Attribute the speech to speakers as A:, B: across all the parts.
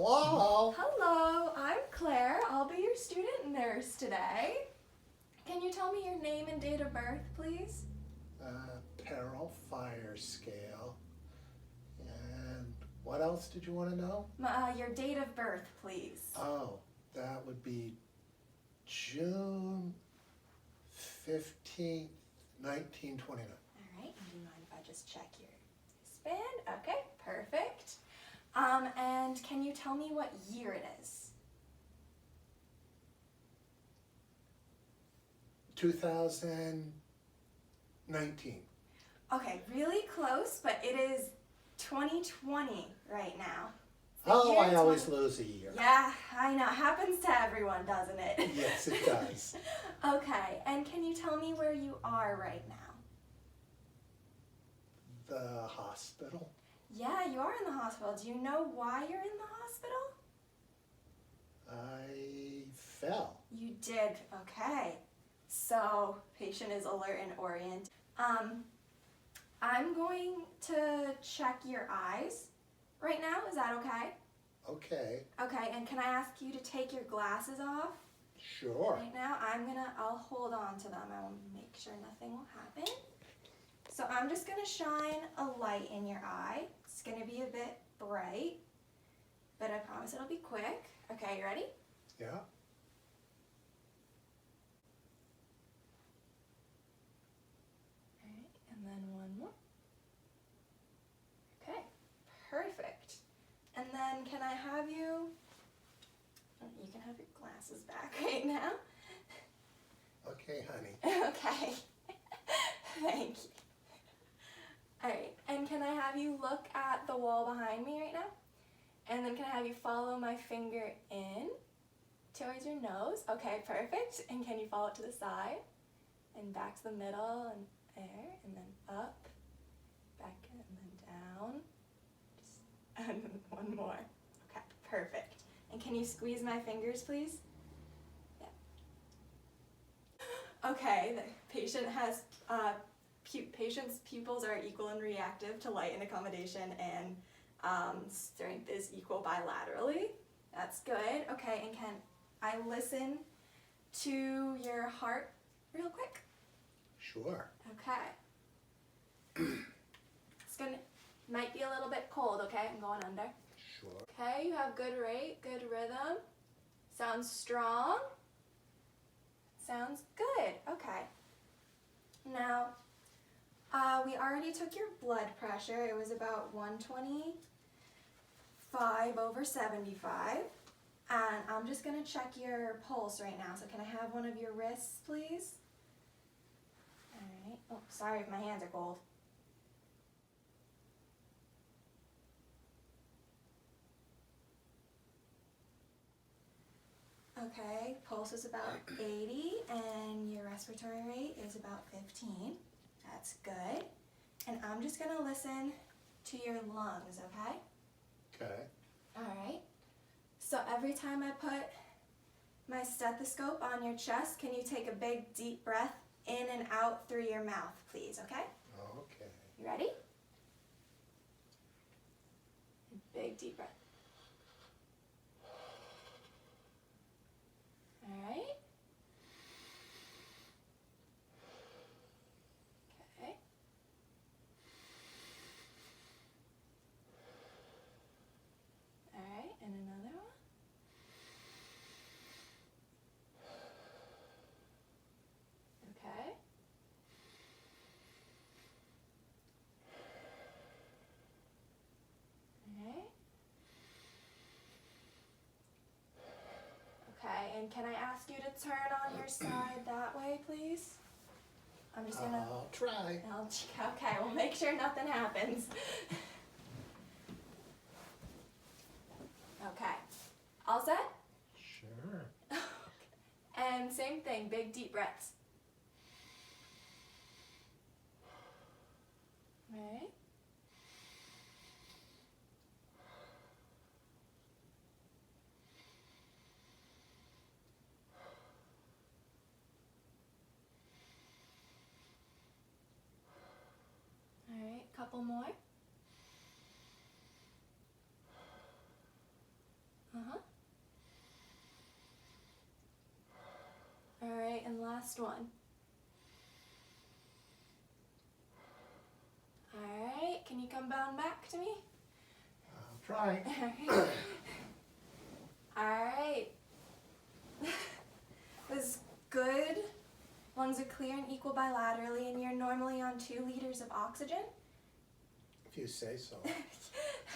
A: Hello?
B: Hello, I'm Claire. I'll be your student nurse today. Can you tell me your name and date of birth, please?
A: Peril Fire Scale. And what else did you want to know?
B: Your date of birth, please.
A: Oh, that would be June 15th, 1929.
B: All right, do you mind if I just check your wristband? Okay, perfect. And can you tell me what year it is?
A: 2019.
B: Okay, really close, but it is 2020 right now.
A: Oh, I always lose a year.
B: Yeah, I know. Happens to everyone, doesn't it?
A: Yes, it does.
B: Okay, and can you tell me where you are right now?
A: The hospital?
B: Yeah, you are in the hospital. Do you know why you're in the hospital?
A: I fell.
B: You did. Okay. So, patient is alert and oriented. I'm going to check your eyes right now. Is that okay?
A: Okay,
B: Okay, and can I ask you to take your glasses off?
A: sure.
B: Right now, I'll hold on to them. I will make sure nothing will happen. So I'm just gonna shine a light in your eye. It's gonna be a bit bright, but I promise it'll be quick. Okay, you ready?
A: Yeah.
B: All right, and then one more. Okay, perfect. And then can I have you, you can have your glasses back right now.
A: Okay, honey.
B: Okay, thank you. All right, and can I have you look at the wall behind me right now? And then can I have you follow my finger in towards your nose? Okay, perfect. And can you follow it to the side? And back to the middle and there, and then up, back and then down. And then one more. Okay, perfect. And can you squeeze my fingers, please? Yeah. Okay, the patient has, patient's pupils are equal and reactive to light and accommodation, and strength is equal bilaterally. That's good. Okay, and can I listen to your heart real quick?
A: Sure.
B: Okay. It's gonna, might be a little bit cold, okay? I'm going under.
A: Sure.
B: Okay, you have good rate, good rhythm. Sounds strong. Sounds good. Okay. Now, we already took your blood pressure. It was about 125/75. And I'm just going to check your pulse right now. So can I have one of your wrists, please? All right. Oh, sorry if my hands are cold. Okay, pulse is about 80 and your respiratory rate is about 15. That's good. And I'm just gonna listen to your lungs, okay?
A: Okay.
B: All right. So every time I put my stethoscope on your chest, can you take a big deep breath in and out through your mouth, please, okay?
A: Okay.
B: You ready? Big deep breath. All right. Okay. All right, and another one. Okay. All right. Okay, and can I ask you to turn on your side that way, please? I'm just gonna.
A: I'll try.
B: Okay, we'll make sure nothing happens. Okay, all set?
A: Sure.
B: And same thing, big deep breaths. Right. All right, couple more. last one. Alright, can you come bound back to me?
A: I'll try.
B: Alright. Was good. Lungs are clear and equal bilaterally, and you're normally on 2 liters of oxygen.
A: If you say so.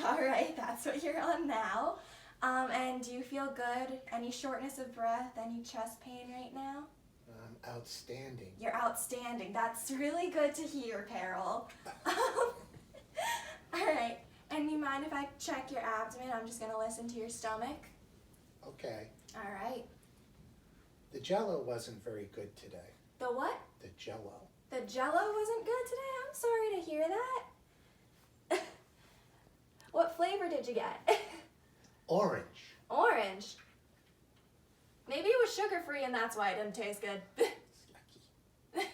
B: Alright, that's what you're on now. And do you feel good? Any shortness of breath? Any chest pain right now?
A: Outstanding.
B: You're outstanding. That's really good to hear, Peril. Alright, and you mind if I check your abdomen? I'm just going to listen to your stomach.
A: Okay.
B: Alright.
A: The Jell-O wasn't very good today.
B: The what?
A: The Jell-O.
B: The Jell-O wasn't good today? I'm sorry to hear that. What flavor did you get?
A: Orange.
B: Orange. Maybe it was sugar-free and that's why it didn't taste good.
A: It's yucky.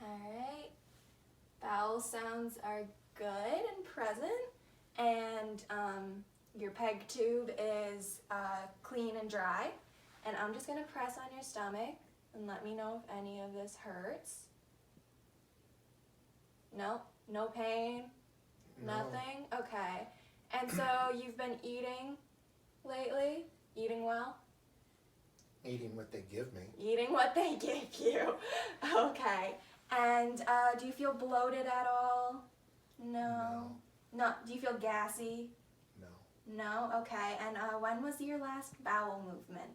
B: Alright. Bowel sounds are good and present. And your peg tube is clean and dry. And I'm just going to press on your stomach and let me know if any of this hurts. No? No pain?
A: No.
B: Nothing? Okay. And so you've been eating lately? Eating well?
A: Eating what they give me.
B: Eating what they give you. Okay. And do you feel bloated at all? No. No. Do you feel gassy?
A: No.
B: No? Okay. And when was your last bowel movement?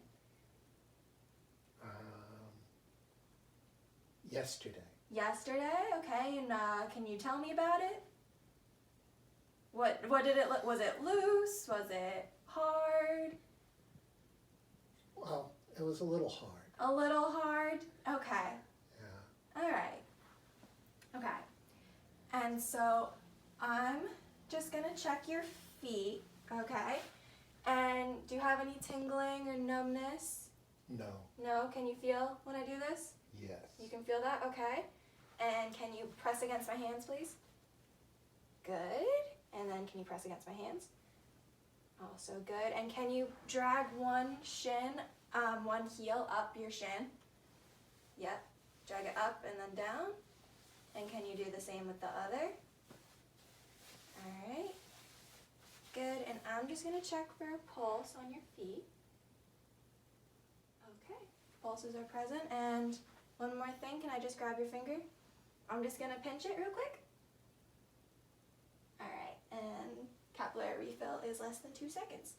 A: Yesterday.
B: Yesterday? Okay. And can you tell me about it? What did it look? Was it loose? Was it hard?
A: Well, it was a little hard.
B: A little hard? Okay.
A: Yeah.
B: All right. Okay. And so I'm just going to check your feet, okay? And do you have any tingling or numbness?
A: No.
B: No? Can you feel when I do this?
A: Yes.
B: You can feel that? Okay. And can you press against my hands, please? Good. And then can you press against my hands? Also good. And can you drag one heel up your shin? Yep. Drag it up and then down. And can you do the same with the other? Alright. Good. And I'm just going to check for a pulse on your feet. Okay. Pulses are present. And one more thing. Can I just grab your finger? I'm just going to pinch it real quick. Alright. And capillary refill is less than 2 seconds.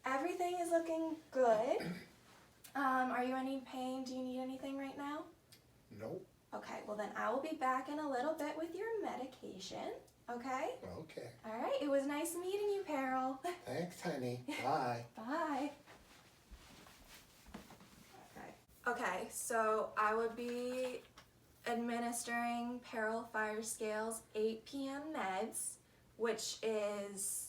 B: Everything is looking good. Are you in any pain? Do you need anything right now?
A: Nope.
B: Okay, well then I will be back in a little bit with your medication, okay?
A: Okay.
B: All right, it was nice meeting you, Peril.
A: Thanks, honey. Bye.
B: Bye. Okay, so I would be administering Peril Fire Scales 8 p.m. meds, which is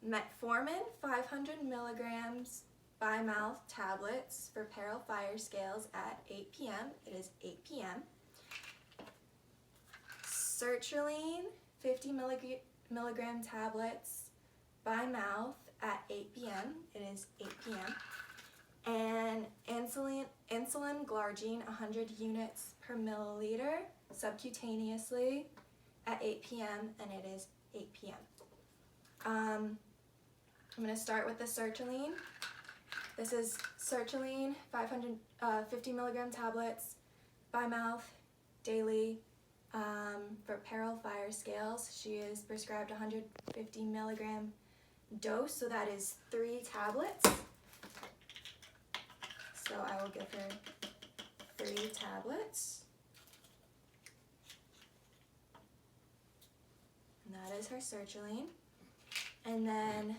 B: metformin, 500 milligrams by mouth tablets for Peril Fire Scales at 8 p.m. It is 8 p.m. Sertraline, 50 milligram tablets by mouth at 8 p.m. It is 8 p.m. And insulin glargine, 100 units per milliliter subcutaneously at 8 p.m. and it is 8 p.m. I'm going to start with the sertraline. This is sertraline, 50 milligram tablets by mouth daily for Peril Fire Scales. She is prescribed 150 milligram dose, so that is 3 tablets. So I will give her 3 tablets. And that is her sertraline. And then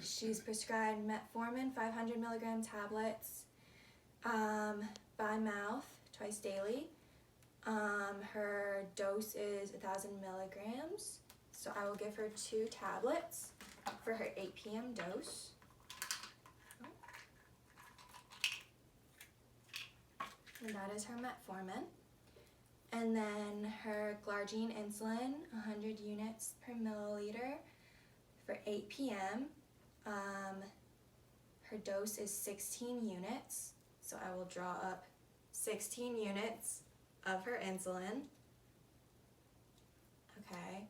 B: she's prescribed metformin, 500 milligram tablets by mouth twice daily. Her dose is 1,000 milligrams. So I will give her 2 tablets for her 8 p.m. dose. And that is her metformin. And then her glargine insulin, 100 units per milliliter for 8 p.m. her dose is 16 units. So I will draw up 16 units of her insulin. Okay.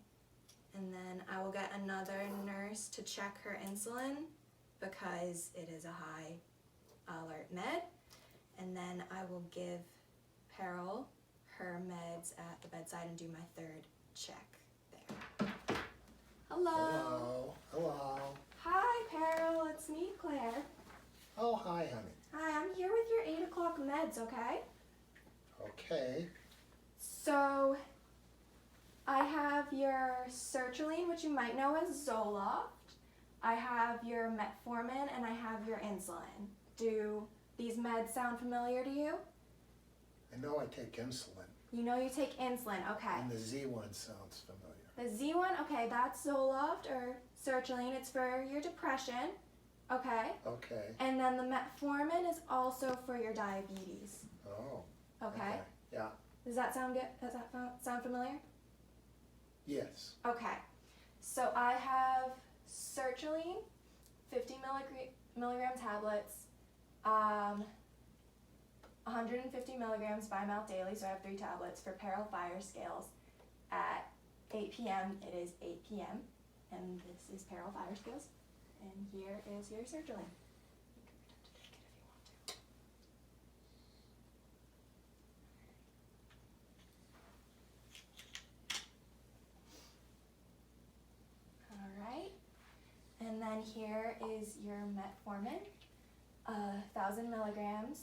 B: And then I will get another nurse to check her insulin because it is a high alert med. And then I will give Peril her meds at the bedside and do my third check there. Hello.
A: Hello. Hello.
B: Hi, Peril. It's me, Claire.
A: Oh, hi, honey.
B: Hi, I'm here with your 8 o'clock meds, okay?
A: Okay.
B: So, I have your sertraline, which you might know as Zoloft. I have your metformin, and I have your insulin. Do these meds sound familiar to you?
A: I know I take insulin,
B: You know you take insulin, okay.
A: and the Z one sounds familiar.
B: The Z one, okay, that's Zoloft or sertraline. It's for your depression, okay.
A: Okay.
B: And then the metformin is also for your diabetes,
A: Oh.
B: okay.
A: Yeah.
B: Does that sound good? Does that sound familiar?
A: Yes.
B: Okay. So I have sertraline, 50 milligram tablets, 150 milligrams by mouth daily. So I have 3 tablets for Peril Fire Scales at 8 p.m. It is 8 p.m. and this is Peril Fire Scales. And here is your sertraline. You can pretend to take it if you want to. All right. And then here is your metformin, 1,000 milligrams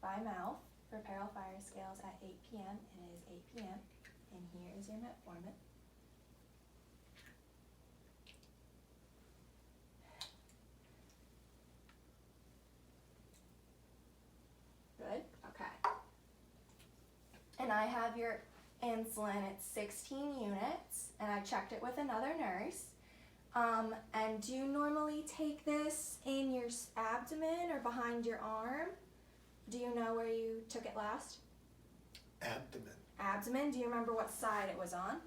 B: by mouth for Peril Fire Scales at 8 p.m. It is 8 p.m. And here is your metformin. Good, okay. And I have your insulin, it's 16 units, and I checked it with another nurse. And do you normally take this in your abdomen or behind your arm? Do you know where you took it last?
A: Abdomen.
B: Abdomen, do you remember what side it was on?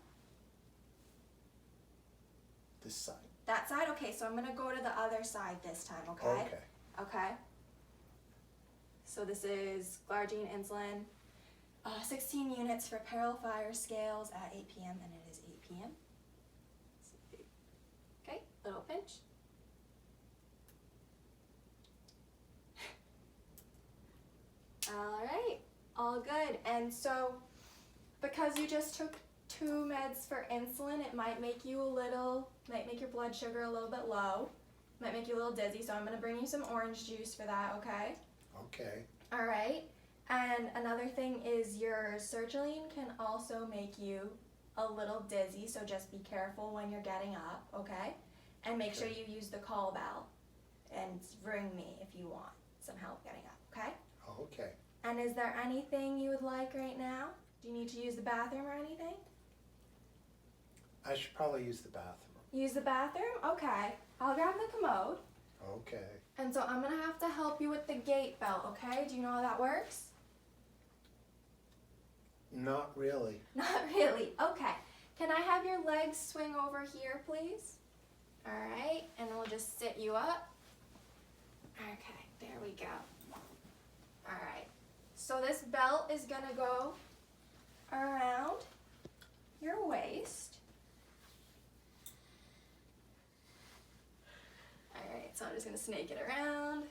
A: This side.
B: That side? Okay, so I'm gonna go to the other side this time, okay?
A: Okay.
B: Okay. So this is glargine insulin, 16 units for Peril Fire Scales at 8 p.m. and it is 8 p.m. Okay, little pinch. All right, all good. And so because you just took 2 meds for insulin, it might make you might make your blood sugar a little bit low, might make you a little dizzy. So I'm gonna bring you some orange juice for that, okay?
A: Okay.
B: All right. And another thing is your sertraline can also make you a little dizzy, so just be careful when you're getting up, okay? And make sure you use the call bell and ring me if you want some help getting up, okay?
A: Okay.
B: And is there anything you would like right now? Do you need to use the bathroom or anything?
A: I should probably use the bathroom.
B: Use the bathroom? Okay. I'll grab the commode.
A: Okay.
B: And so I'm gonna have to help you with the gait belt, okay? Do you know how that works?
A: Not really.
B: Not really. Okay. Can I have your legs swing over here, please? All right. And we'll just sit you up. Okay. There we go. All right. So this belt is going to go around your waist. All right. So I'm just going to snake it around.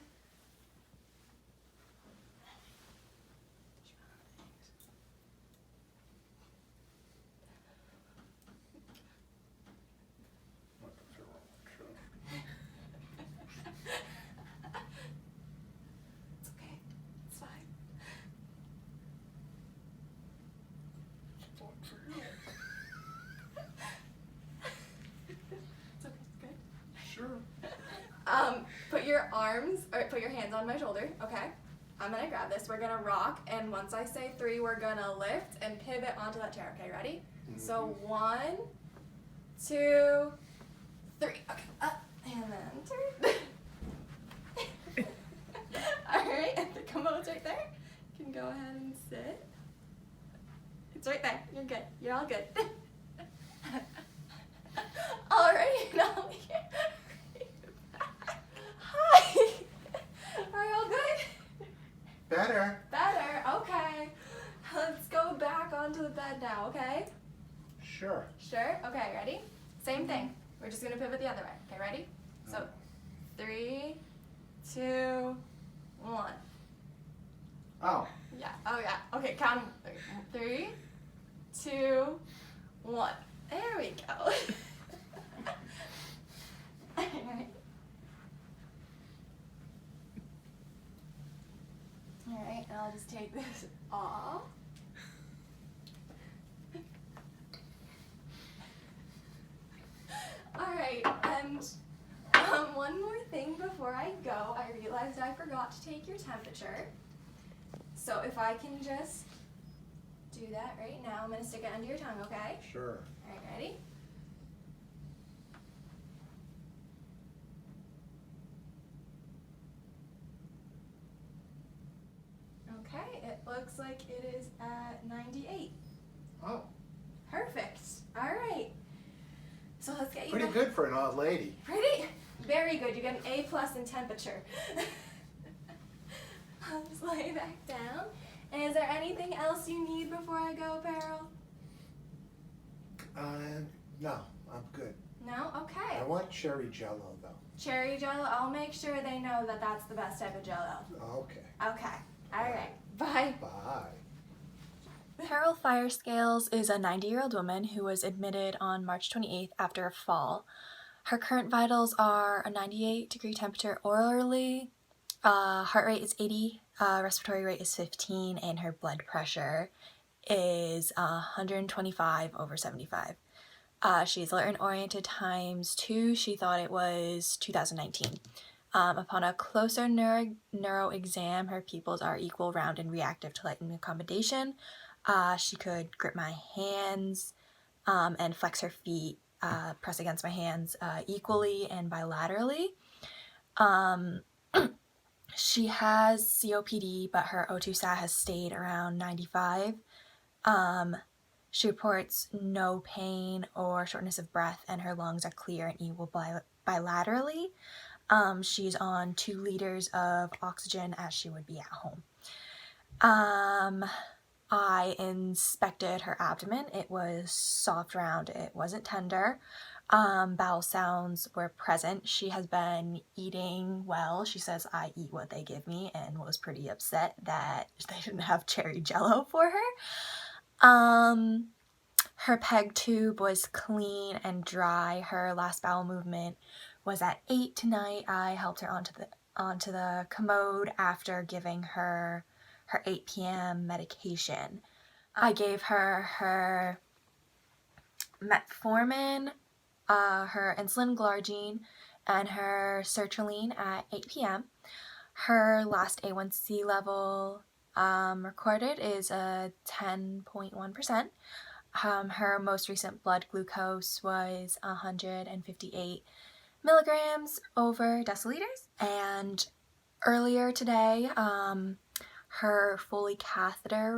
B: It's okay. It's fine. It's okay. Good.
A: Sure.
B: Put your put your hands on my shoulder, okay? I'm gonna grab this, we're gonna rock, and once I say 3, we're gonna lift and pivot onto that chair, okay, ready?
A: Mm-hmm.
B: So 1, 2, 3, okay, up, and then turn. Alright, and the commode's right there. You can go ahead and sit. It's right there, you're good, you're all good. Alright, now Hi! ready? Same thing. We're just gonna pivot the other way. Okay, ready? So 3, 2, 1.
A: Oh.
B: Yeah. Oh yeah. Okay, count 3, 2, 1. There we go. Alright. Alright, and I'll just take this off. Alright, and one more thing before I go. I realized I forgot to take your temperature. So if I can just do that right now, I'm going to stick it under your tongue, okay?
A: Sure.
B: Alright, ready? Okay, it looks like it is at 98.
A: Oh,
B: Perfect. Alright. So let's get you
A: pretty
B: back.
A: good for an old lady.
B: Pretty? Very good. You get an A+ in temperature. I'll just lay back down. And is there anything else you need before I go, Beryl?
A: No, I'm good.
B: No? Okay.
A: I want cherry jello though.
B: Cherry Jello, I'll make sure they know that that's the best type of Jello.
A: Okay.
B: Okay. Alright. Bye.
A: Bye.
B: Beryl Firescales is a 90-year-old woman who was admitted on March 28th after a fall. Her current vitals are a 98-degree temperature orally, heart rate is 80, respiratory rate is 15, and her blood pressure is 125/75. She's Lytton-oriented times 2. She thought it was 2019. Upon a closer neuro exam, her pupils are equal, round, and reactive to light and accommodation. She could grip my hands and flex her feet, press against my hands equally and bilaterally. She has COPD, but her O2 sat has stayed around 95. She reports no pain or shortness of breath, and her lungs are clear and equal bilaterally. She's on 2 liters of oxygen as she would be at home. I inspected her abdomen. It was soft, round. It wasn't tender. Bowel sounds were present. She has been eating well. She says I eat what they give me, and was pretty upset that they didn't have cherry jello for her. Her peg tube was clean and dry. Her last bowel movement was at 8 tonight. I helped her onto the commode after giving her 8 p.m. medication. I gave her metformin, her insulin glargine, and her sertraline at 8 p.m. Her last A1C level recorded is a 10.1%. Her most recent blood glucose was 158 milligrams over deciliters. And earlier today, her Foley catheter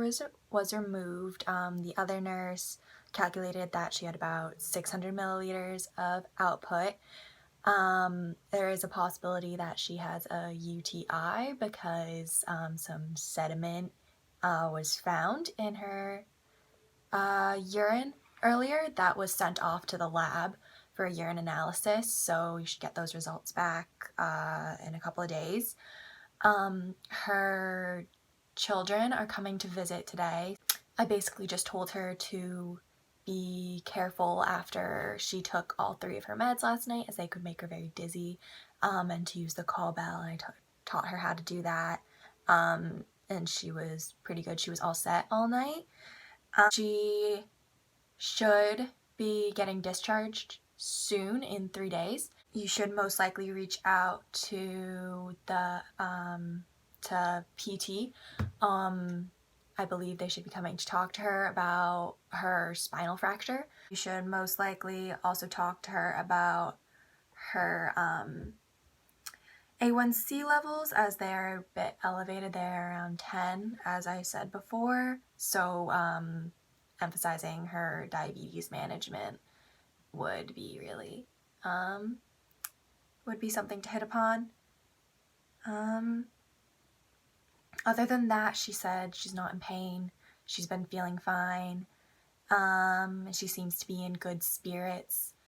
B: was removed. The other nurse calculated that she had about 600 milliliters of output. There is a possibility that she has a UTI because some sediment was found in her urine earlier that was sent off to the lab for a urine analysis, so we should get those results back in a couple of days. Her children are coming to visit today. I basically just told her to be careful after she took all 3 of her meds last night, as they could make her very dizzy, and to use the call bell. I taught her how to do that, and she was pretty good. She was all set all night. She should be getting discharged soon, in 3 days. You should most likely reach out to the to PT. I believe they should be coming to talk to her about her spinal fracture. You should most likely also talk to her about her A1C levels, as they're a bit elevated. They're around 10, as I said before. So emphasizing her diabetes management would be really would be something to hit upon. Other than that, she said she's not in pain. She's been feeling fine.
C: She seems to be in good spirits.